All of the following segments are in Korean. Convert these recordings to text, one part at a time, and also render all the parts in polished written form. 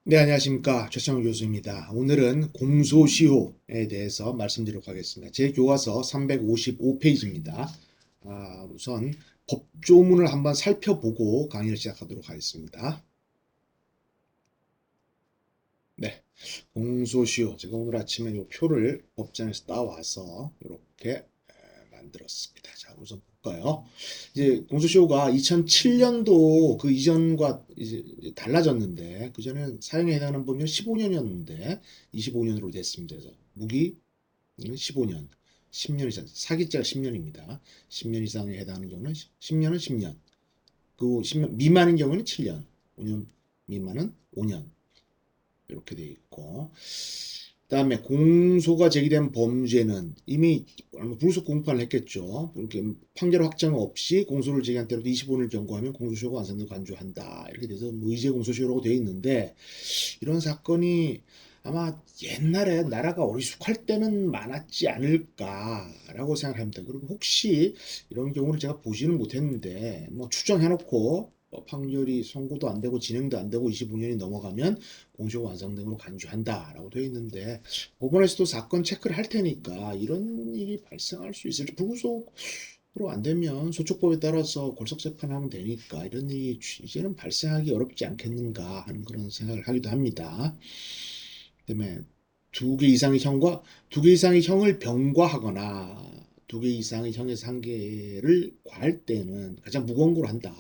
네, 안녕하십니까. 최창호 교수입니다. 오늘은 공소시효에 대해서 말씀드리도록 하겠습니다. 제 교과서 355페이지입니다. 우선 법조문을 한번 살펴보고 강의를 시작하도록 하겠습니다. 네, 공소시효. 제가 오늘 아침에 이 표를 법정에서 따와서 이렇게 만들었습니다. 자, 우선 볼까요? 이제 공소시효가 2007년도 그 이전과 이제 달라졌는데, 그전에 사용에 해당하는 법률 15년이었는데 25년으로 됐습니다. 그래서 무기 15년, 10년 이상, 사기죄가 10년입니다. 10년 이상에 해당하는 경우는 10년은 10년, 그 10년 미만인 경우는 7년, 5년 미만은 5년 이렇게 돼 있고, 그다음에 공소가 제기된 범죄는 이미 불구속 공판을 했겠죠. 이렇게 판결 확정 없이 공소를 제기한 때로부터 25년을 경고하면 공소시효가 완성되고 간주한다. 이렇게 돼서 의제 공소시효라고 되어 있는데, 이런 사건이 아마 옛날에 나라가 어리숙할 때는 많았지 않을까라고 생각합니다. 그리고 혹시 이런 경우를 제가 보지는 못했는데 뭐 추정해놓고 판결이 선고도 안 되고 진행도 안 되고 25년이 넘어가면 공소 완성 등으로 간주한다라고 되어 있는데, 법원에서도 사건 체크를 할 테니까 이런 일이 발생할 수 있을지, 불구속으로 안 되면 소촉법에 따라서 골석 재판하면 되니까 이런 일이 이제는 발생하기 어렵지 않겠는가 하는 그런 생각을 하기도 합니다. 그다음에 두 개 이상의 형과 두 개 이상의 형을 병과하거나 두 개 이상의 형에서 한 개를 과할 때는 가장 무거운 거로 한다.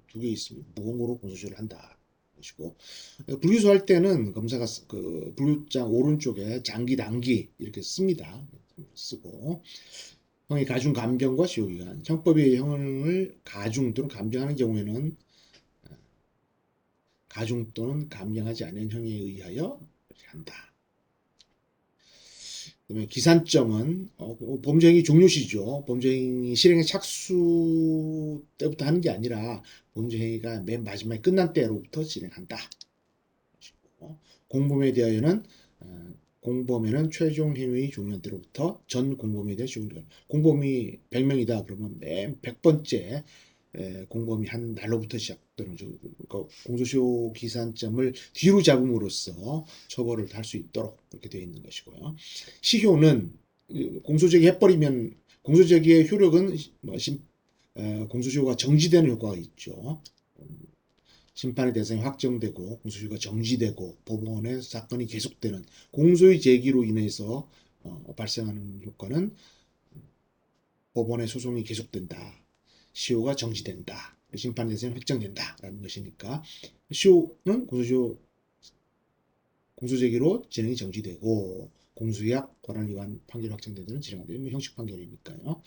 두 개 있으면 무거운 거로 공소시효를 한다. 것이고, 불기소할 때는 검사가 그 불구장 오른쪽에 장기 단기 이렇게 씁니다. 쓰고, 형의 가중 감경과 시효기간, 형법의 형을 가중 또는 감경하는 경우에는 가중 또는 감경하지 않은 형에 의하여 한다. 그다음에 기산점은 범죄행위 종료시죠. 범죄행위 실행의 착수 때부터 하는 게 아니라 범죄행위가 맨 마지막에 끝난 때로부터 진행한다. 공범에 대하여는 공범에는 최종 행위 종료한 때로부터 전 공범에 대해 종료. 공범이 100명이다 그러면 맨 100번째 공범이 한 날로부터 시작되는, 그러니까 공소시효 기산점을 뒤로 잡음으로써 처벌을 할 수 있도록 그렇게 되어 있는 것이고요. 시효는 공소제기 해버리면 공소제기의 효력은 공소시효가 정지되는 효과가 있죠. 심판의 대상이 확정되고 공소시효가 정지되고 법원의 사건이 계속되는 공소의 제기로 인해서 발생하는 효과는 법원의 소송이 계속된다. 시효가 정지된다. 심판의 대상이 확정된다라는 것이니까, 시효는 공소제기로 진행이 정지되고 공소약 권한 위반 판결 확정되는 진행되는 형식 판결이니까요.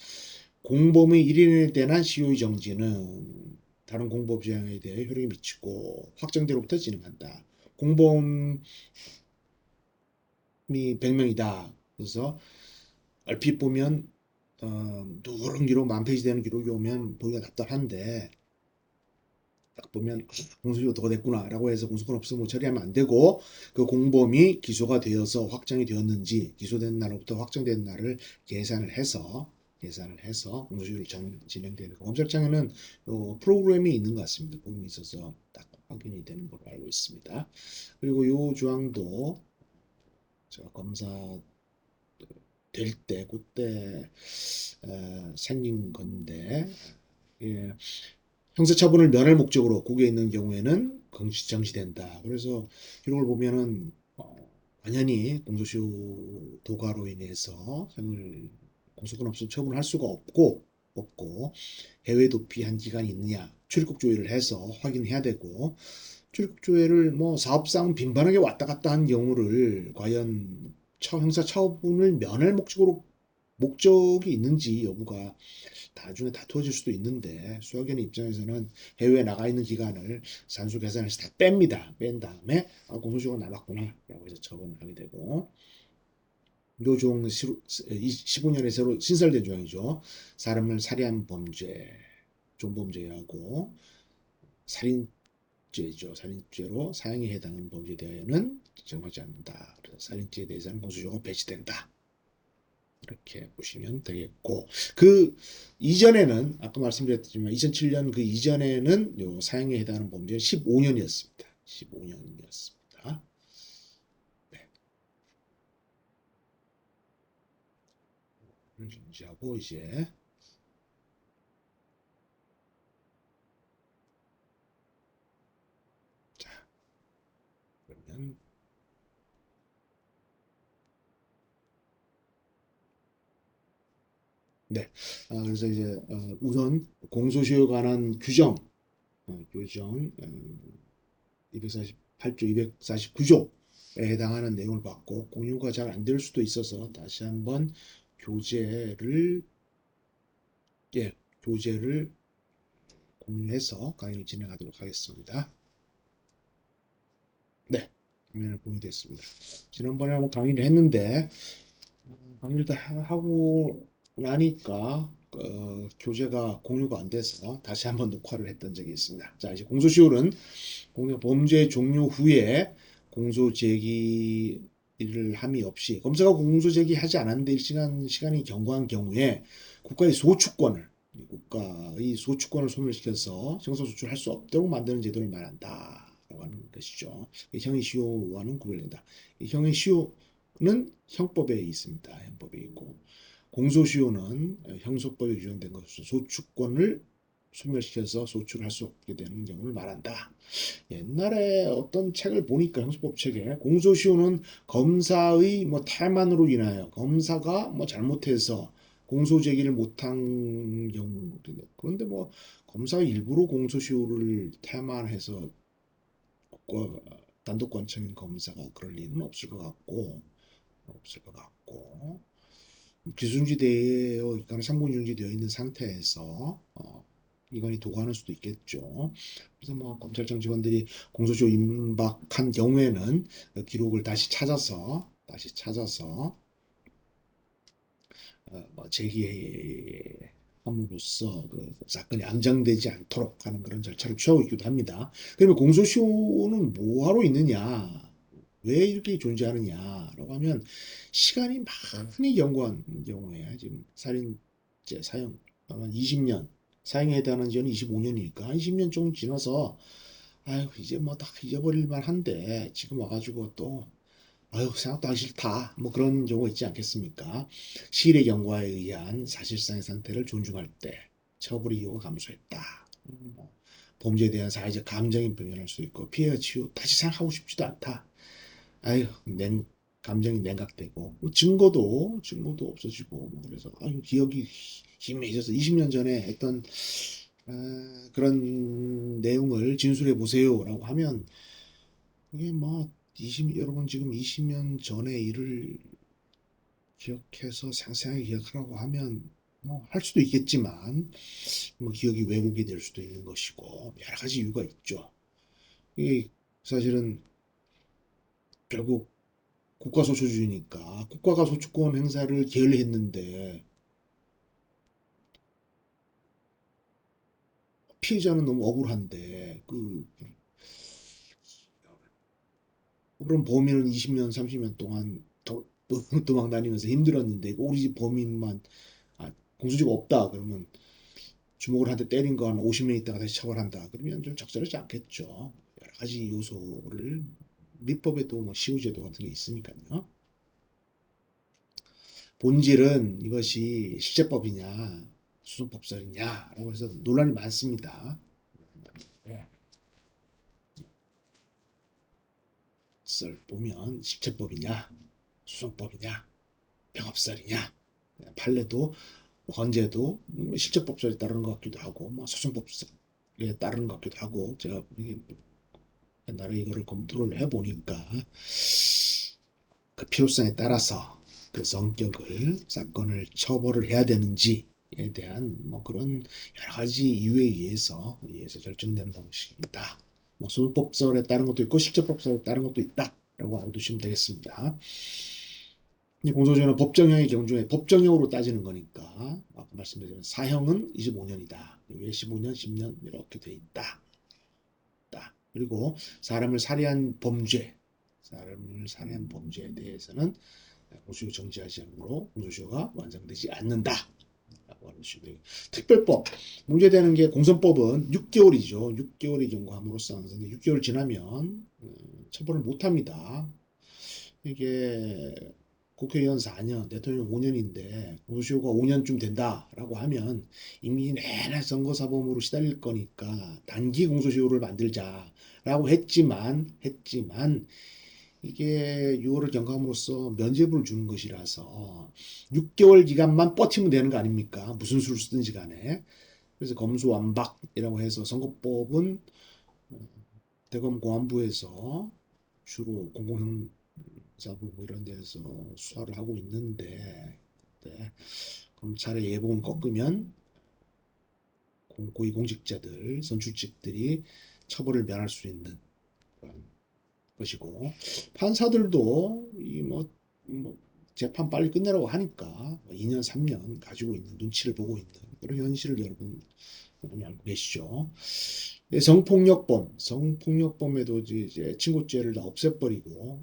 공범의 1인에 대한 시효의 정지는 다른 공범죄행에 대해 효력이 미치고 확정대로부터 진행한다. 공범이 100명이다. 그래서 얼핏 보면 누런 기록, 만 페이지 되는 기록이 오면 보기가 답답한데, 딱 보면 공소시효 더 됐구나라고 해서 공소권 없으면 뭐 처리하면 안 되고, 그 공범이 기소가 되어서 확정이 되었는지 기소된 날로부터 확정된 날을 계산을 해서 공소시효를 진행되는, 검찰청에는 프로그램이 있는 것 같습니다. 부분이 있어서 딱 확인이 되는 걸로 알고 있습니다. 그리고 이 조항도 제가 검사 될 때 그때 생긴 건데, 예, 형사처분을 면할 목적으로 국외에 있는 경우에는 정지된다. 그래서 기록을 보면은 당연히 공소시효 도가로 인해서 형을 공소권 없음 처분할 수가 없고 해외 도피한 기간이 있느냐 출입국 조회를 해서 확인해야 되고, 출입국 조회를 뭐 사업상 빈번하게 왔다 갔다 한 경우를 과연 형사 처분을 면할 목적이 있는지 여부가 나중에 다투어질 수도 있는데, 수학연의 입장에서는 해외에 나가 있는 기간을 산수 계산해서 다 뺍니다. 뺀 다음에 공소시효가 남았구나 라고 해서 처분을 하게 되고, 요 조항은 15년에 새로 신설된 조항이죠. 사람을 살해한 범죄, 존범죄하고 살인죄죠. 살인죄로 사형에 해당하는 범죄에 대하여는 적용하지 않는다. 그래서 살인죄에 대해서는 공소시효가 배치된다. 이렇게 보시면 되겠고, 그 이전에는 아까 말씀드렸지만 2007년 그 이전에는 요 사형에 해당하는 범죄는 15년이었습니다. 15년이었습니다. 정지하고 이제 자 그러면 네. 그래서 이제 우선 공소시효에 관한 규정 248조, 249조에 해당하는 내용을 받고 공유가 잘 안 될 수도 있어서 다시 한번 교재를 예, 교재를 공유해서 강의를 진행하도록 하겠습니다. 네, 화면을 공유됐습니다. 지난번에 한번 강의를 했는데 강의를 다 하고 나니까 교재가 공유가 안 돼서 다시 한번 녹화를 했던 적이 있습니다. 자, 이제 공소시효는 범죄 종료 후에 공소 제기를 함이 없이 검사가 공소 제기하지 않았는데 일정한 시간이 경과한 경우에 국가의 소추권을 소멸시켜서 형사소출할 수 없도록 만드는 제도를 말한다라고 하는 것이죠. 형의 시효와는 구별된다. 형의 시효는 형법에 있습니다. 형법에 있고 공소시효는 형소법에 규정된 것으로 소추권을 소멸시켜서 소출할 수 없게 되는 경우를 말한다. 옛날에 어떤 책을 보니까 형사법 책에 공소시효는 검사의 뭐 태만으로 인하여 검사가 뭐 잘못해서 공소 제기를 못한 경우 그런데 뭐 검사가 일부러 공소시효를 태만해서 단독관청인 검사가 그럴 리는 없을 것 같고 기준지되어 있거나 상고준지되어 있는 상태에서 이건이 도구하는 수도 있겠죠. 그래서 뭐 검찰청 직원들이 공소시효 임박한 경우에는 기록을 다시 찾아서 뭐 제기함으로써 그 사건이 암장되지 않도록 하는 그런 절차를 취하고 있기도 합니다. 그러면 공소시효는 뭐하러 있느냐? 왜 이렇게 존재하느냐라고 하면 시간이 많이 경과한 경우에 지금 살인죄 사형 아마 20년 사형에 해당하는 지는 25년이니까 20년 좀 지나서 아유 이제 뭐 딱 잊어버릴 만한데 지금 와가지고 또 아유 생각도 하기 싫다 뭐 그런 경우가 있지 않겠습니까? 시일의 경과에 의한 사실상의 상태를 존중할 때 처벌의 이유가 감소했다. 뭐 범죄에 대한 사회적 감정이 변할 수 있고 피해가 치유 다시 생각하고 싶지도 않다. 아유, 감정이 냉각되고, 뭐 증거도 없어지고, 뭐 그래서, 아유, 기억이 희미해져서 20년 전에 했던, 그런 내용을 진술해 보세요라고 하면, 이게 뭐, 여러분 지금 20년 전의 일을 기억해서 상세하게 기억하라고 하면, 뭐, 할 수도 있겠지만, 뭐, 기억이 왜곡이 될 수도 있는 것이고, 여러 가지 이유가 있죠. 이게 사실은 결국 국가소초주의니까 국가가 소추권 행사를 게을리했는데 피해자는 너무 억울한데 그런 범인은 20년, 30년 동안 도망 다니면서 힘들었는데 우리 집 범인만 공소시효가 없다 그러면 주먹을 한 대 때린 거 한 50년 있다가 다시 처벌한다 그러면 좀 적절하지 않겠죠. 여러 가지 요소를 민법에도 뭐 시효제도 같은 게 있으니까요. 본질은 이것이 실제법이냐 수준법설이냐라고 해서 논란이 많습니다. 네. 썰 보면 실제법이냐 수준법이냐 병업설이냐 판례도 헌재도 실제법설에 따르는 것 같기도 하고 뭐 수준법설에 따르는 것 같기도 하고 제가 옛날에 이거를 검토를 해보니까 그 필요성에 따라서 그 성격을 사건을 처벌을 해야 되는지에 대한 뭐 그런 여러 가지 이유에 의해서 결정되는 방식입니다. 뭐 소법설에 따른 것도 있고 실제법설에 따른 것도 있다라고 알아두시면 되겠습니다. 공소시효는 법정형의 경우 중에 법정형으로 따지는 거니까 아까 말씀드린 사형은 25년이다. 왜 15년, 10년 이렇게 돼 있다. 그리고 사람을 살해한 범죄에 대해서는 공소시효 정지하지 않으므로 공소시효가 완성되지 않는다. 라고 하는 식이에요. 특별법 문제되는 게 공선법은 6개월이죠. 6개월이 경과함으로써 6개월 지나면 처벌을 못합니다. 이게 국회의원 4년, 대통령 5년인데 공소시효가 5년쯤 된다라고 하면 이미 내내 선거사범으로 시달릴 거니까 단기 공소시효를 만들자라고 했지만 이게 6월을 경감으로써 면죄부를 주는 것이라서 6개월 기간만 버티면 되는 거 아닙니까? 무슨 수를 쓰든지 간에. 그래서 검수완박이라고 해서 선거법은 대검 공안부에서 주로 공공형사부 뭐 이런 데서 수사를 하고 있는데, 네. 검찰의 예봉을 꺾으면 고위공직자들, 선출직들이 처벌을 면할 수 있는 그런 것이고, 판사들도 뭐 재판 빨리 끝내라고 하니까 2년, 3년 가지고 있는 눈치를 보고 있는 그런 현실을 여러분 많이 알고 계시죠. 네, 성폭력범에도 이제 친고죄를 다 없애버리고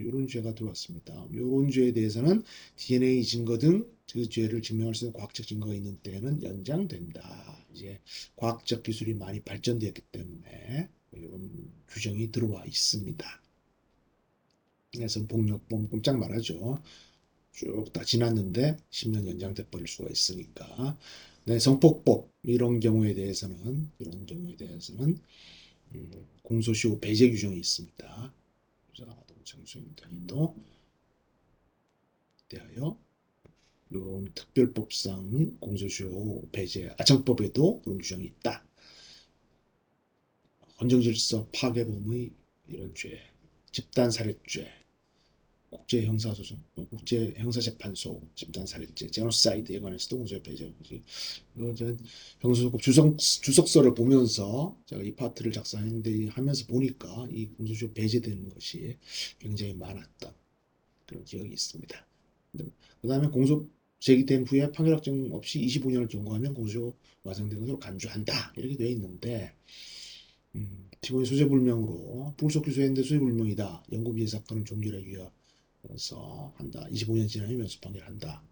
요런 죄가 들어왔습니다. 요런 죄에 대해서는 DNA 증거 등 그 죄를 증명할 수 있는 과학적 증거가 있는 때에는 연장된다. 이제 과학적 기술이 많이 발전되었기 때문에 이런 규정이 들어와 있습니다. 성폭력범 꼼짝 말하죠. 쭉 다 지났는데 10년 연장돼 버릴 수가 있으니까. 네, 성폭법 이런 경우에 대해서는 공소시효 배제 규정이 있습니다. 정수행위도 대하여 이런 특별법상 공소시효 배제 아청법에도 그런 규정이 있다. 헌정질서 파괴범의 이런 죄, 집단살해죄, 국제형사재판소 집단살해죄, 제노사이드에 관해서도 공소시효 배제. 형사소급 주석서를 보면서 제가 이 파트를 작성했는데 하면서 보니까 이 공소시효 배제되는 것이 굉장히 많았던 그런 기억이 있습니다. 그 다음에 공소 제기된 후에 판결 확정 없이 25년을 경과하면 공소시효 완성된 것으로 간주한다. 이렇게 되어 있는데 피고인 소재불명으로 불속 기소했는데 소재불명이다. 영구비해 사건은 종결에 유효해서 한다. 25년 지나면 면수 판결한다.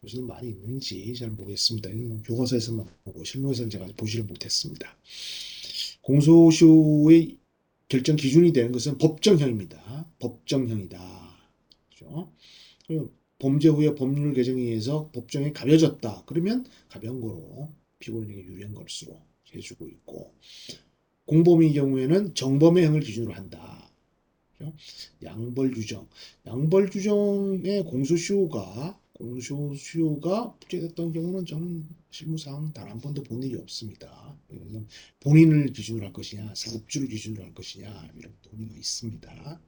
요새는 많이 있는지 잘 모르겠습니다. 교과서에서만 보고 실무에서는 제가 보지를 못했습니다. 공소시효의 결정 기준이 되는 것은 법정형입니다. 법정형이다. 그렇죠? 범죄 후에 법률 개정에 의해서 법정이 가벼졌다. 그러면 가벼운 거로 피고인에게 유리한 것으로 해주고 있고, 공범의 경우에는 정범의 형을 기준으로 한다. 그렇죠? 양벌 규정의 공소시효가 부재됐던 경우는 저는 실무상 단 한 번도 본 일이 없습니다. 본인을 기준으로 할 것이냐, 사업주를 기준으로 할 것이냐 이런 논의가 있습니다.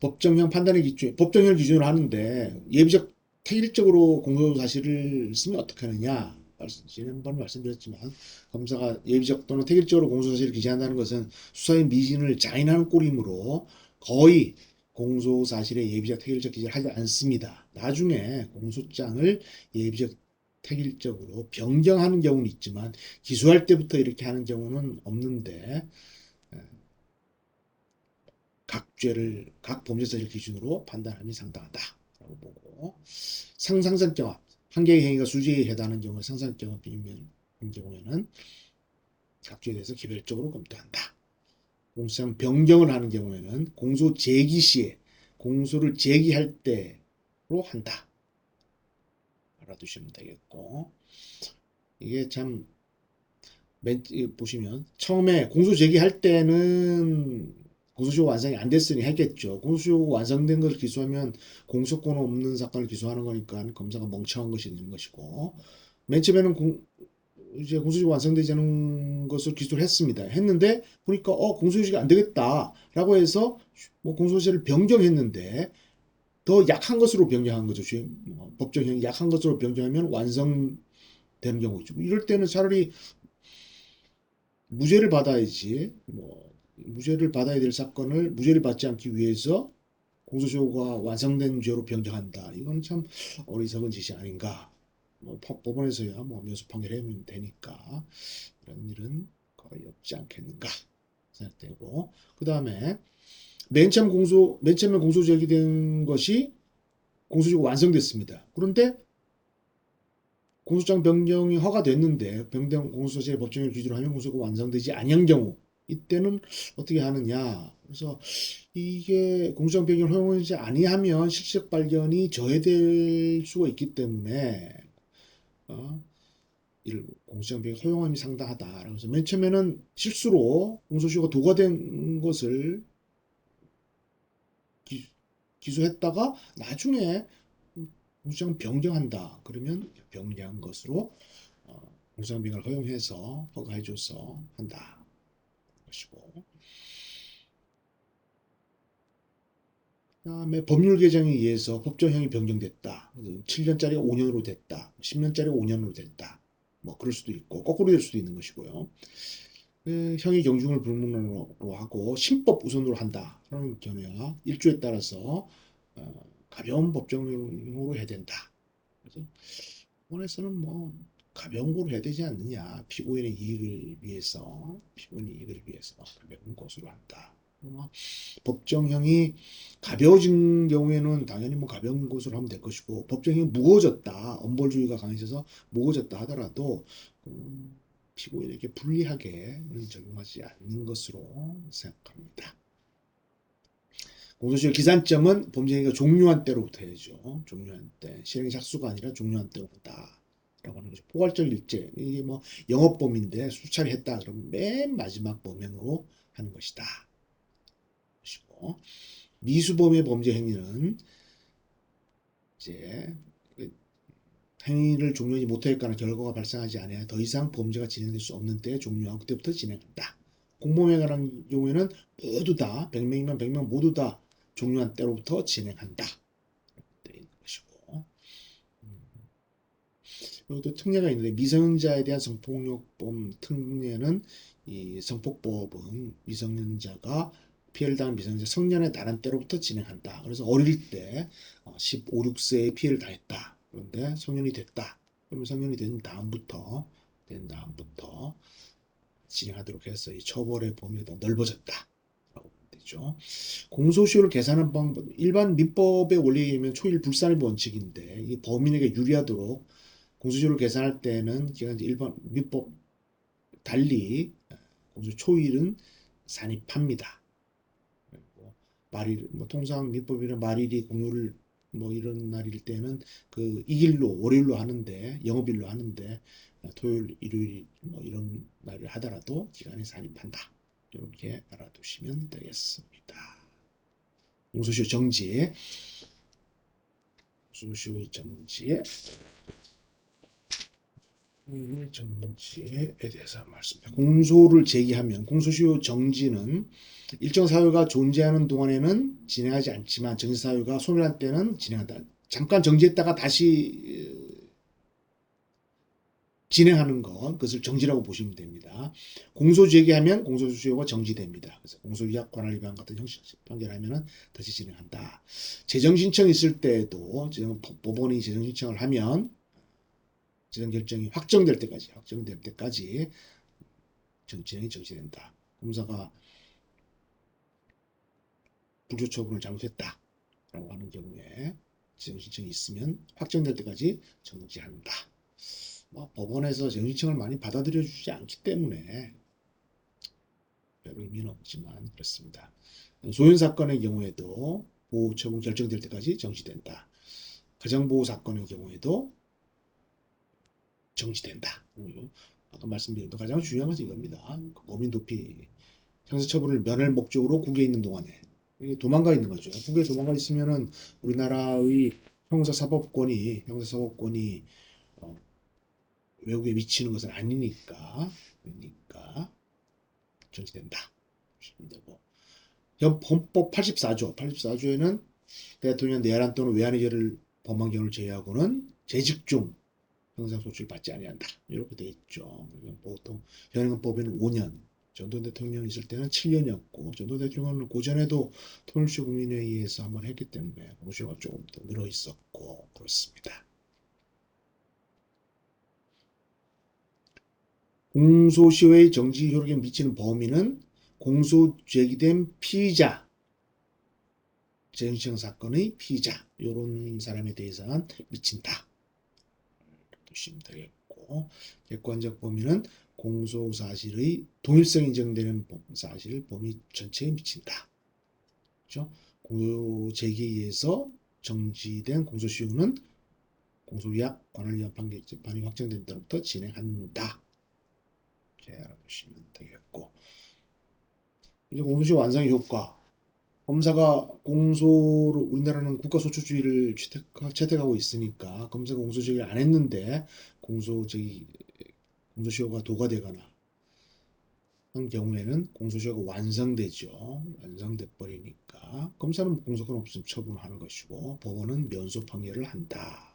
법정형을 기준으로 하는데 예비적 태일적으로 공소 사실을 쓰면 어떻게 하느냐? 지난번 말씀드렸지만 검사가 예비적 또는 태일적으로 공소 사실을 기재한다는 것은 수사의 미진을 자인하는 꼴이므로 거의 공소 사실의 예비적 태일적 기재를 하지 않습니다. 나중에 공소장을 예비적 태일적으로 변경하는 경우는 있지만 기소할 때부터 이렇게 하는 경우는 없는데 각 범죄 사실 기준으로 판단함이 상당하다라고 보고, 상상성 경합, 한 개의 행위가 수지에 해당하는 경우에 상상경합인 경우에는 각 죄에 대해서 개별적으로 검토한다. 공소장 변경을 하는 경우에는 공소 제기 시에 공소를 제기할 때로 한다. 알아두시면 되겠고, 이게 참 보시면 처음에 공소 제기할 때는 공소시효 완성이 안 됐으니 했겠죠. 공소시효 완성된 것을 기소하면 공소권 없는 사건을 기소하는 거니까 검사가 멍청한 것이 되는 것이고, 맨 처음에는 이제 공소시효 완성되지 않은 것을 기소를 했습니다. 했는데 보니까 공소시효가 안 되겠다라고 해서 뭐 공소시효를 변경했는데 더 약한 것으로 변경한 거죠. 법정형이 약한 것으로 변경하면 완성되는 경우죠. 이럴 때는 차라리 무죄를 받아야지, 무죄를 받아야 될 사건을 무죄를 받지 않기 위해서 공소시효가 완성된 죄로 변경한다. 이건 참 어리석은 짓이 아닌가. 법원에서야 면소 판결하면 되니까 이런 일은 거의 없지 않겠는가 생각되고, 그 다음에 맨 처음에 공소 제기된 것이 공소시효가 완성됐습니다. 그런데 공소장 변경이 허가됐는데 변경 공소시효 법정을 기준으로 하면 공소가 완성되지 아니한 경우, 이때는 어떻게 하느냐. 그래서 이게 공소장 변경을 허용하지 아니하면 실적 발견이 저해될 수가 있기 때문에 이를 공소장 변경 허용함이 상당하다. 그래서 맨 처음에는 실수로 공소시효가 도과된 것을 기소했다가 나중에 공소장 변경한다. 그러면 변경한 것으로 공소장 변경을 허용해서 허가해줘서 한다. 것이고. 그다음에 법률 개정에 의해서 법정형이 변경됐다. 7년짜리가 5년으로 됐다. 10년짜리가 5년으로 됐다. 뭐 그럴 수도 있고 거꾸로 될 수도 있는 것이고요. 형의 경중을 불문으로 하고 신법 우선으로 한다. 그런 견해와 일조에 따라서 가벼운 법정형으로 해야 된다. 그래서 법원에서는 뭐 가벼운 거로 해야 되지 않느냐. 피고인의 이익을 위해서 가벼운 것으로 한다. 법정형이 가벼워진 경우에는 당연히 뭐 가벼운 것으로 하면 될 것이고 법정형이 무거워졌다. 엄벌주의가 강해져서 무거워졌다 하더라도 피고인에게 불리하게 적용하지 않는 것으로 생각합니다. 공소시효 기산점은 범죄행위가 종료한 때로부터 해야죠. 종료한 때. 실행이 착수가 아니라 종료한 때로부터 라고 하는 거죠. 포괄적 일제. 이게 뭐 영업범인데 수차례 했다. 그러면 맨 마지막 범행으로 하는 것이다. 미수범의 범죄 행위는 이제 행위를 종료하지 못하였거나 결과가 발생하지 않아야 더 이상 범죄가 진행될 수 없는 때에 종료하고 그때부터 진행한다. 공범에 관한 경우에는 모두 다 100명이면 100명 모두 다 종료한 때로부터 진행한다. 것이고. 그리고 또 특례가 있는데 미성년자에 대한 성폭력범 특례는 이 성폭법은 미성년자가 피해를 당한 미성년자 성년에 달한 때로부터 진행한다. 그래서 어릴 때 15, 16세에 피해를 당했다. 그런데 성년이 됐다. 그러면 성년이 된 다음부터 진행하도록 해서 이 처벌의 범위가 더 넓어졌다. 라고 보면 되죠. 공소시효를 계산하는 방법, 일반 민법의 원리에 의하면 초일 불산입 원칙인데 이 범인에게 유리하도록 공소시효를 계산할 때는 일반 민법 달리 공소 초일은 산입합니다. 말일, 뭐 통상 민법이나 말일이 공휴일 뭐 이런 날일 때는 그 이길로 월요일로 하는데 영업일로 하는데 토요일, 일요일 뭐 이런 날을 하더라도 기간에 산입한다. 이렇게 알아두시면 되겠습니다. 공소시효 정지. 공소시효 정지에 정지에 대해서 말씀드립니다. 공소를 제기하면 공소시효 정지는 일정 사유가 존재하는 동안에는 진행하지 않지만 정지 사유가 소멸한 때는 진행한다. 잠깐 정지했다가 다시 진행하는 그것을 정지라고 보시면 됩니다. 공소 제기하면 공소시효가 정지됩니다. 그래서 공소유약 관할 위반 같은 형식 판결하면은 다시 진행한다. 재정 신청 있을 때에도 법원이 재정 신청을 하면 재정 결정이 확정될 때까지 진행이 정지된다. 검사가 불교 처분을 잘못했다라고 하는 경우에 재정 신청이 있으면 확정될 때까지 정지한다. 뭐 법원에서 재정 신청을 많이 받아들여 주지 않기 때문에 별 의미는 없지만 그렇습니다. 소연 사건의 경우에도 보호 처분 결정될 때까지 정지된다. 가정보호 사건의 경우에도 정지된다. 아까 말씀드린 가장 중요한 것은 이겁니다. 범인 도피, 형사처분을 면할 목적으로 국외에 있는 동안에 도망가 있는 거죠. 국외에 도망가 있으면은 우리나라의 형사사법권이 외국에 미치는 것은 아니니까 정지된다. 되고. 헌법 84조에는 대통령 내란 또는 외환의 죄를 범한 경우를 제외하고는 재직 중 형사소치를 받지 아니한다. 이렇게 돼 있죠. 보통 현행법에는 5년, 전두환 대통령 있을 때는 7년이었고 전두환 대통령은 고전에도 통일시 국민회의에서 한번 했기 때문에 공소시효가 조금 더 늘어 있었고 그렇습니다. 공소시효의 정지 효력에 미치는 범위는 공소 제기된 피의자, 재정신청 사건의 피의자 이런 사람에 대해서는 미친다. 알아두시면 되겠고, 객관적 범위는 공소 사실의 동일성 인정되는 사실 범위 전체에 미친다. 그렇죠? 공소 제기에 의해서 정지된 공소시효는 공소기약 관할 위한 판결 재판이 확정된 때부터 진행한다. 이렇게 알아두시면 되겠고, 이제 공소시효 완성의 효과. 검사가 공소를 우리나라는 국가소추주의를 채택하고 있으니까 검사가 공소제기를 안 했는데 공소시효가 도과되거나 한 경우에는 공소시효가 완성되죠. 완성돼 버리니까 검사는 공소권 없음 처분하는 것이고 법원은 면소 판결을 한다.